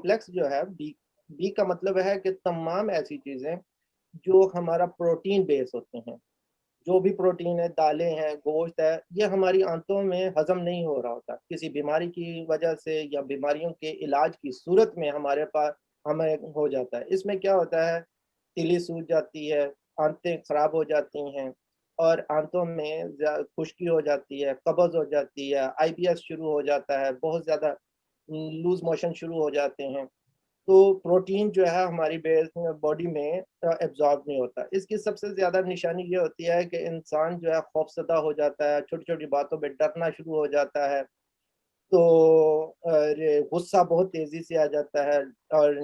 Complex जो है, B B का मतलब है कि तमाम ऐसी चीज़ें जो हमारा प्रोटीन बेस होते हैं। जो भी प्रोटीन है, दालें हैं, गोश्त है, ये हमारी आंतों में हज़म नहीं हो रहा होता। किसी बीमारी की वजह से या बीमारियों के इलाज की सूरत में हमारे पास हमें हो जाता है। इसमें क्या होता है, तिली सूज जाती है, आंतें खराब हो जाती हैं और आंतों में खुश्की हो जाती है, कब्ज़ हो जाती है, आईबीएस शुरू हो जाता है, बहुत ज़्यादा लूज़ मोशन शुरू हो जाते हैं। तो प्रोटीन जो है हमारी बॉडी में एब्ज़ॉर्ब नहीं होता। इसकी सबसे ज़्यादा निशानी ये होती है कि इंसान जो है खौफ़ज़दा हो जाता है, छोटी-छोटी बातों पे डरना शुरू हो जाता है। तो और गुस्सा बहुत तेज़ी से आ जाता है और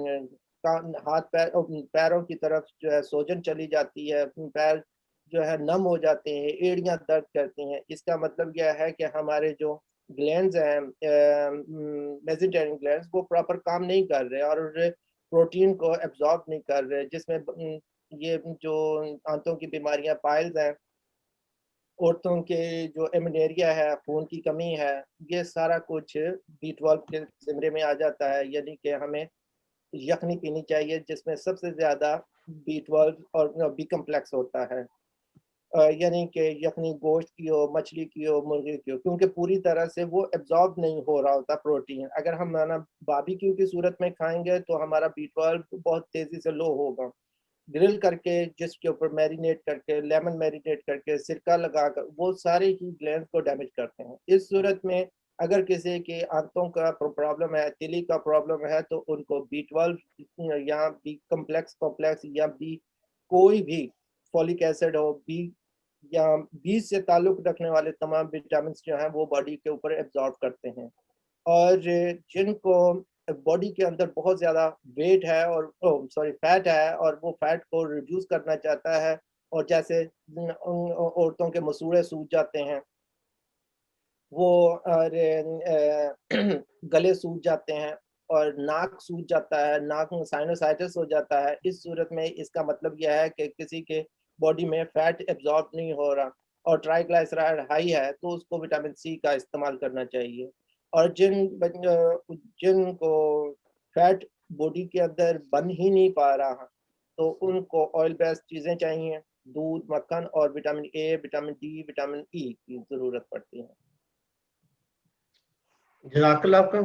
कान हाथ-पैर पैरों की तरफ जो है सूजन चली जाती है, पैर जो है नम हो जाते हैं, एड़ियाँ दर्द करती हैं। इसका मतलब यह है कि हमारे जो ग्लैंड्स हैं मेसेंटेरियन ग्लैंड्स वो प्रॉपर काम नहीं कर रहे और प्रोटीन को एब्ज़ॉर्ब नहीं कर रहे, जिसमें ये जो आंतों की बीमारियाँ पाइल्स हैं, औरतों के जो एमेनेरिया है, खून की कमी है, ये सारा कुछ बी12 के ज़िम्रे में आ जाता है, यानी कि हमें यखनी पीनी चाहिए जिसमें सबसे ज़्यादा बी12 और बी कॉम्प्लेक्स होता है। यानी कि यखनी गोश्त की हो, मछली की हो, मुर्गे की हो, क्योंकि पूरी तरह से वो एब्ज़ॉर्ब नहीं हो रहा होता प्रोटीन। अगर हम है ना बारबेक्यू की सूरत में खाएँगे तो हमारा बी12 बहुत तेज़ी से लो होगा। ग्रिल करके, जिसके ऊपर मैरिनेट करके, लेमन मैरिनेट करके, सिरका लगाकर, वो सारे ही ग्लैंड्स को डैमेज करते हैं। इस सूरत में अगर किसी के आंतों का प्रॉब्लम है, तिली का प्रॉब्लम है, तो उनको बी12 या बी कॉम्प्लेक्स कॉम्प्लेक्स या बी कोई भी फॉलिक एसिड हो, बी या बीज से ताल्लुक़ रखने वाले तमाम विटामिन्स जो हैं, वो बॉडी के ऊपर एब्ज़ॉर्ब करते हैं। और जिनको बॉडी के अंदर बहुत ज़्यादा वेट है और सॉरी फैट है और वो फैट को रिड्यूस करना चाहता है और जैसे औरतों के मसूड़े सूज जाते हैं, वो और गले सूज जाते हैं और नाक सूज जाता है, नाक में साइनोसाइटिस हो जाता है। इस सूरत में इसका मतलब यह है कि किसी के बॉडी में फैट एब्ज़ॉर्ब नहीं हो रहा और ट्राइग्लिसराइड हाई है, तो उसको विटामिन सी का इस्तेमाल करना चाहिए। और जिनको फैट बॉडी के अंदर बन ही नहीं पा रहा, तो उनको ऑयल बेस्ड चीज़ें चाहिए, दूध, मक्खन और vitamin A, vitamin D, vitamin E की ज़रूरत पड़ती है। जज़ाकल्लाह आपका